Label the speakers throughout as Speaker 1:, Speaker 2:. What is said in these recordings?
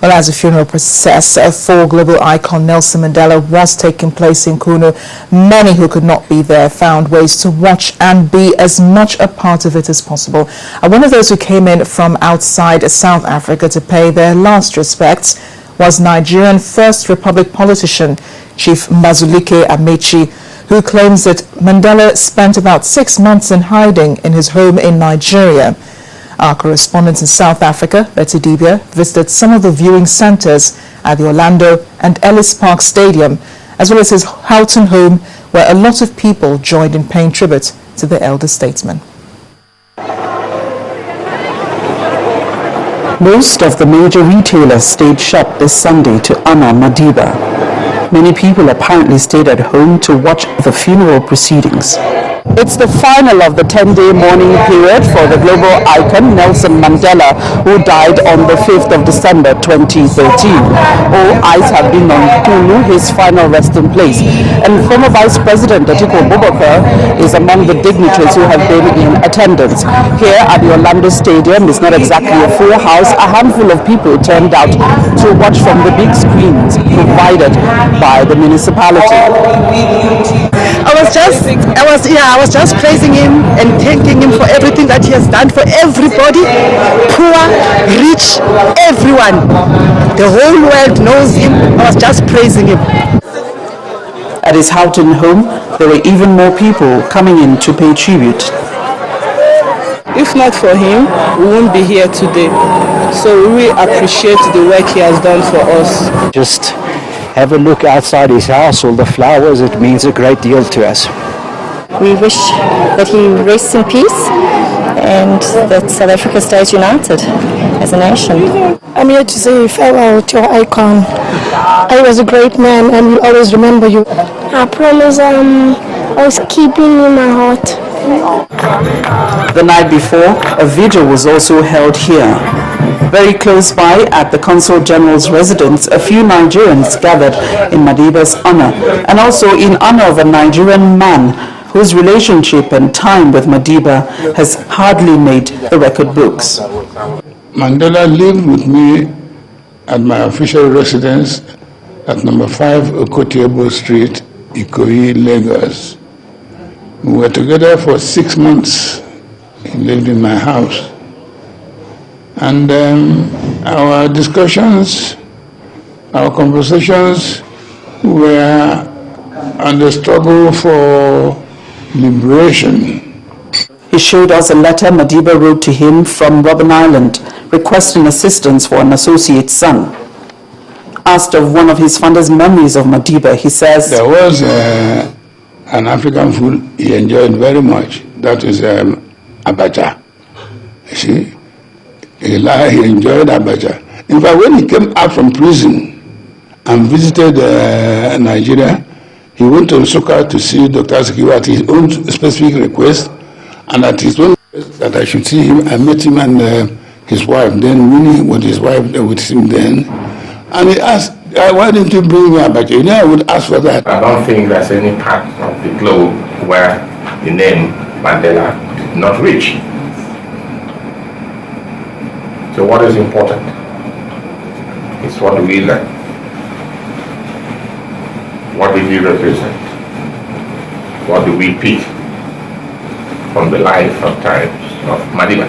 Speaker 1: Well, as a funeral process for global icon Nelson Mandela was taking place in Kunu, many who could not be there found ways to watch and be as much a part of it as possible. One of those who came in from outside South Africa to pay their last respects was Nigerian First Republic politician Chief Mbazulike Amechi, who claims that Mandela spent about 6 months in hiding in his home in Nigeria. Our correspondent in South Africa, Betty Dibia, visited some of the viewing centres at the Orlando and Ellis Park Stadium, as well as his Houghton home, where a lot of people joined in paying tribute to the elder statesman. Most of the major retailers stayed shut this Sunday to honour Madiba. Many people apparently stayed at home to watch the funeral proceedings. It's the final of the 10-day mourning period for the global icon Nelson Mandela, who died on the 5th of December 2013. All eyes have been on Kunu, his final resting place. And former Vice President Atiku Abubakar is among the dignitaries who have been in attendance. Here at the Orlando Stadium, it's not exactly a full house. A handful of people turned out to watch from the big screens provided by the municipality.
Speaker 2: I was just praising him and thanking him for everything that he has done for everybody, poor, rich, everyone. The whole world knows him. I was just praising him.
Speaker 1: At his Houghton home, there were even more people coming in to pay tribute.
Speaker 3: If not for him, we won't be here today. So we really appreciate the work he has done for us.
Speaker 4: Just have a look outside his house, all the flowers, it means a great deal to us.
Speaker 5: We wish that he rests in peace and that South Africa stays united as a nation.
Speaker 6: I'm here to say farewell to your icon. I was a great man and we'll always remember you.
Speaker 7: I promise I was keeping in my heart.
Speaker 1: The night before, a vigil was also held here. Very close by, at the Consul General's residence, a few Nigerians gathered in Madiba's honor, and also in honor of a Nigerian man whose relationship and time with Madiba has hardly made the record books.
Speaker 8: Mandela lived with me at my official residence at number 5 Okotiebo Street, Ikoyi, Lagos. We were together for 6 months. He lived in my house. And our discussions, our conversations were on the struggle for liberation.
Speaker 1: He showed us a letter Madiba wrote to him from Robben Island, requesting assistance for an associate son. Asked of one of his father's memories of Madiba, he says,
Speaker 8: there was an African food he enjoyed very much. That is abacha. You see? He enjoyed abacha. In fact, when he came out from prison and visited Nigeria, he went to Nsukka to see Dr. Azikiwe at his own specific request, and at his own request that I should see him. I met him and his wife, then Winnie with his wife with him then. And he asked, why didn't you bring me abacha? You know, I would ask for that.
Speaker 9: I don't think there's any part of the globe where the name Mandela did not reach. So what is important is what do we learn? What did he represent? What do we pick from the life and times of Madiba?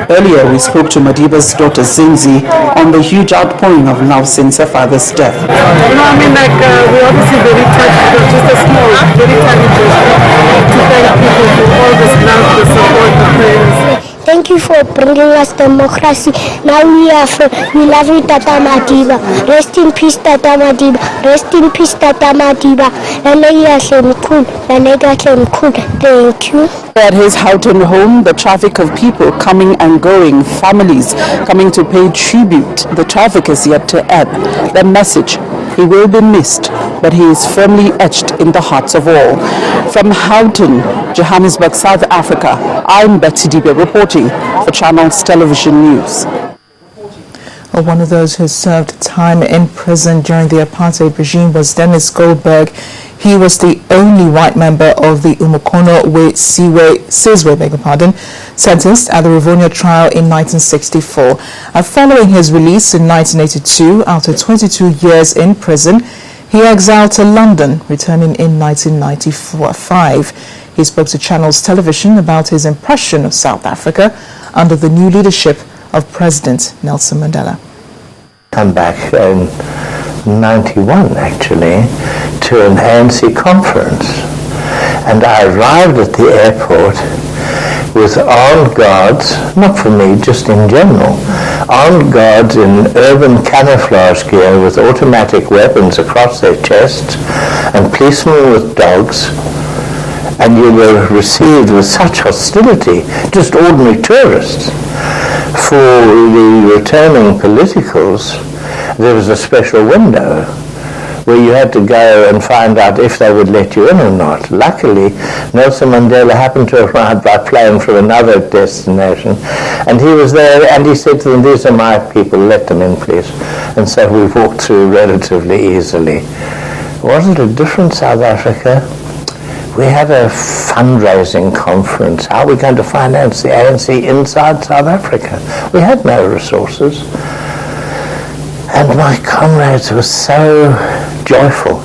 Speaker 1: Earlier, we spoke to Madiba's daughter Zinzi on the huge outpouring of love since her father's death.
Speaker 2: We obviously very touched, but just a small, very tiny gesture to thank people for all this love, the support, the prayers.
Speaker 7: Thank you for bringing us democracy. Now we love you, Tata Madiba. Rest in peace, Tata Madiba. Rest in peace, Tata Madiba. Thank you.
Speaker 1: At his Houghton home, the traffic of people coming and going, families coming to pay tribute. The traffic is yet to ebb. The message: he will be missed, but he is firmly etched in the hearts of all. From Houghton, Johannesburg, South Africa, I'm Betty Dibia reporting for Channels Television News. One of those who served time in prison during the apartheid regime was Dennis Goldberg. He was the only white member of the Umukono Sizwe, sentenced at the Rivonia trial in 1964. Following his release in 1982, after 22 years in prison, he exiled to London, returning in 1995. He spoke to Channels Television about his impression of South Africa under the new leadership of President Nelson Mandela.
Speaker 10: I'm back in 91 actually to an ANC conference, and I arrived at the airport with armed guards, not for me, just in general, armed guards in urban camouflage gear with automatic weapons across their chests and policemen with dogs, and you were received with such hostility, just ordinary tourists. For the returning politicals, there was a special window where you had to go and find out if they would let you in or not. Luckily, Nelson Mandela happened to arrive by plane from another destination, and he was there, and he said to them, "These are my people, let them in, please." And so we walked through relatively easily. Wasn't it different, South Africa? We had a fundraising conference. How are we going to finance the ANC inside South Africa? We had no resources. And my comrades were so joyful.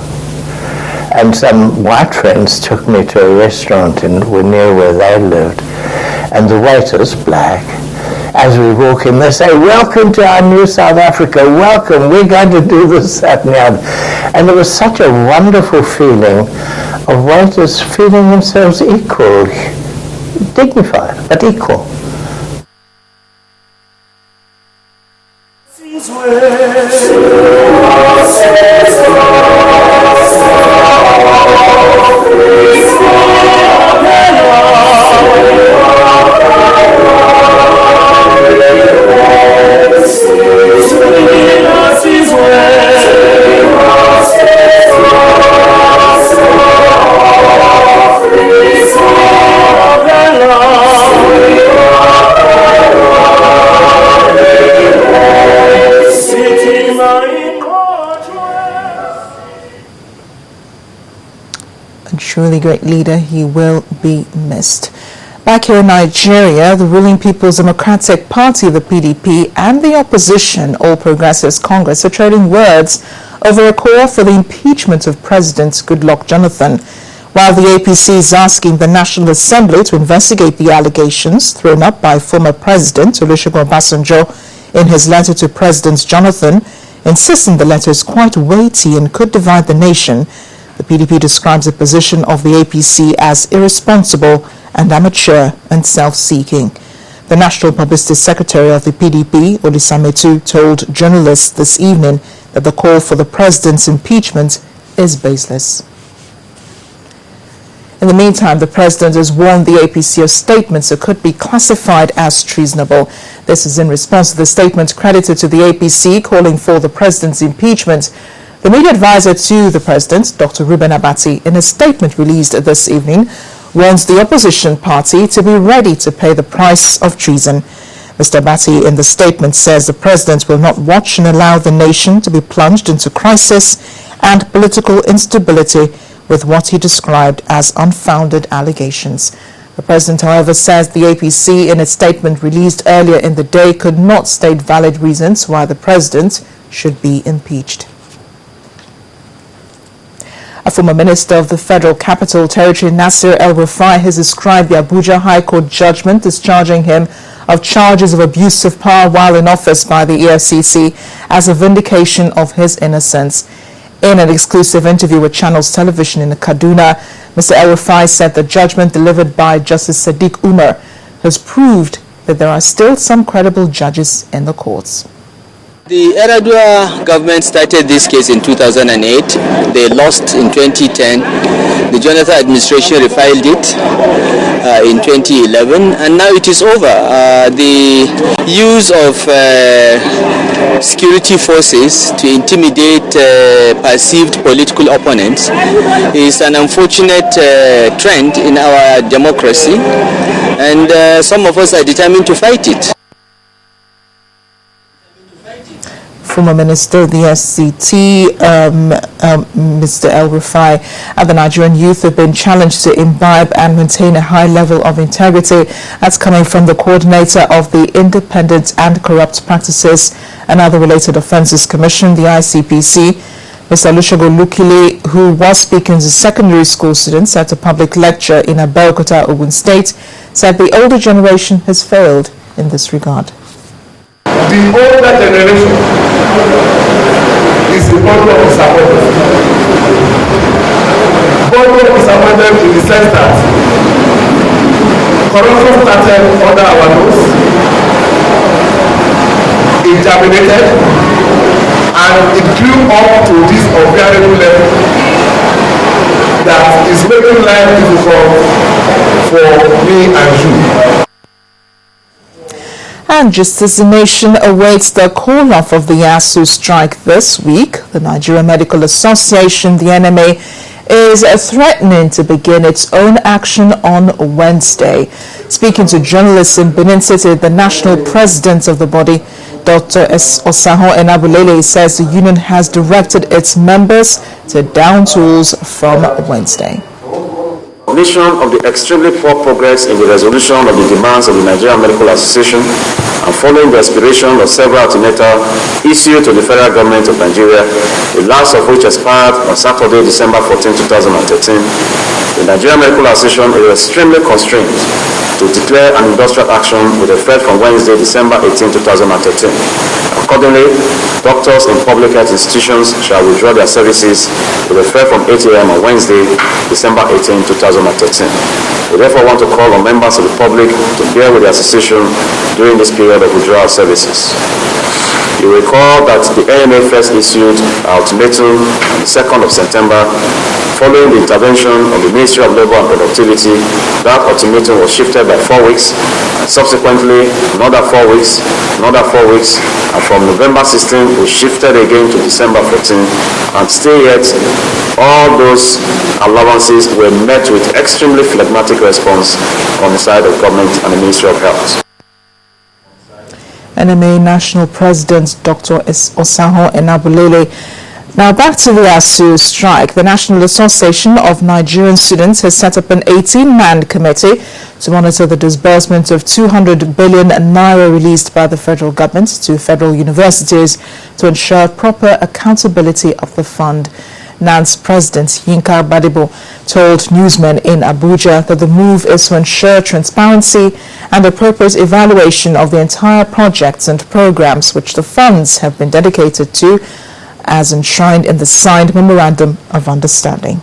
Speaker 10: And some white friends took me to a restaurant near where they lived. And the waiters, black, as we walk in, they say, "Welcome to our new South Africa, welcome, we're going to do this, that and the other." And it was such a wonderful feeling of waiters feeling themselves equal, dignified, but equal.
Speaker 1: Truly great leader, he will be missed. Back here in Nigeria, the ruling People's Democratic Party, the PDP, and the opposition, All Progressives Congress, are trading words over a call for the impeachment of President Goodluck Jonathan, while the APC is asking the National Assembly to investigate the allegations thrown up by former President Olusegun Obasanjo in his letter to President Jonathan, insisting the letter is quite weighty and could divide the nation. The PDP describes the position of the APC as irresponsible and amateur and self-seeking. The National Publicity Secretary of the PDP, Olisametu, told journalists this evening that the call for the president's impeachment is baseless. In the meantime, the president has warned the APC of statements that could be classified as treasonable. This is in response to the statement credited to the APC calling for the president's impeachment. The media advisor to the president, Dr. Reuben Abati, in a statement released this evening, warns the opposition party to be ready to pay the price of treason. Mr. Abati in the statement says the president will not watch and allow the nation to be plunged into crisis and political instability with what he described as unfounded allegations. The president, however, says the APC in its statement released earlier in the day could not state valid reasons why the president should be impeached. A former minister of the Federal Capital Territory, Nasir El-Rufai, has described the Abuja High Court judgment discharging him of charges of abuse of power while in office by the EFCC as a vindication of his innocence. In an exclusive interview with Channels Television in Kaduna, Mr. El-Rufai said the judgment delivered by Justice Sadiq Umar has proved that there are still some credible judges in the courts.
Speaker 11: The Eradua government started this case in 2008. They lost in 2010. The Jonathan administration refiled it in 2011, and now it is over. The use of security forces to intimidate perceived political opponents is an unfortunate trend in our democracy, and some of us are determined to fight it.
Speaker 1: Former Minister of the SCT, Mr. El Rufai, and the Nigerian youth have been challenged to imbibe and maintain a high level of integrity. That's coming from the coordinator of the Independent and Corrupt Practices and Other Related Offences Commission, the ICPC. Mr. Olusegun Lukile, who was speaking to secondary school students at a public lecture in Abeokuta, Ogun State, said the older generation has failed in this regard.
Speaker 12: The older generation is the bundle of disappointment. Bundle of disappointment in the sense that corruption started under our nose, it germinated, and it grew up to this unbearable level that is making life difficult for me and you.
Speaker 1: And just as the nation awaits the call-off of the ASUU strike this week, the Nigerian Medical Association, the NMA, is threatening to begin its own action on Wednesday. Speaking to journalists in Benin City, the national president of the body, Dr. Osaho Enabulele, says the union has directed its members to down tools from Wednesday.
Speaker 13: Recognition of the extremely poor progress in the resolution of the demands of the Nigerian Medical Association and following the expiration of several ultimata issued to the federal government of Nigeria, the last of which expired on Saturday, December 14, 2013, the Nigerian Medical Association is extremely constrained to declare an industrial action with effect from Wednesday, December 18, 2013. Accordingly, doctors in public health institutions shall withdraw their services with effect from 8 a.m. on Wednesday, December 18, 2013. We therefore want to call on members of the public to bear with the association during this period of withdrawal services. You recall that the AMA first issued an ultimatum on the 2nd of September. Following the intervention of the Ministry of Labour and Productivity, that ultimatum was shifted by 4 weeks, and subsequently another 4 weeks, and from November 16, we shifted again to December 14, and still yet, all those allowances were met with extremely phlegmatic response on the side of government and the Ministry of Health.
Speaker 1: NMA National President Dr. Osaho Enabulele. Now back to the ASUU strike. The National Association of Nigerian Students has set up an 18-man committee to monitor the disbursement of 200 billion naira released by the federal government to federal universities to ensure proper accountability of the fund. NAN's President Yinka Badibo told newsmen in Abuja that the move is to ensure transparency and appropriate evaluation of the entire projects and programs which the funds have been dedicated to, as enshrined in the signed Memorandum of Understanding.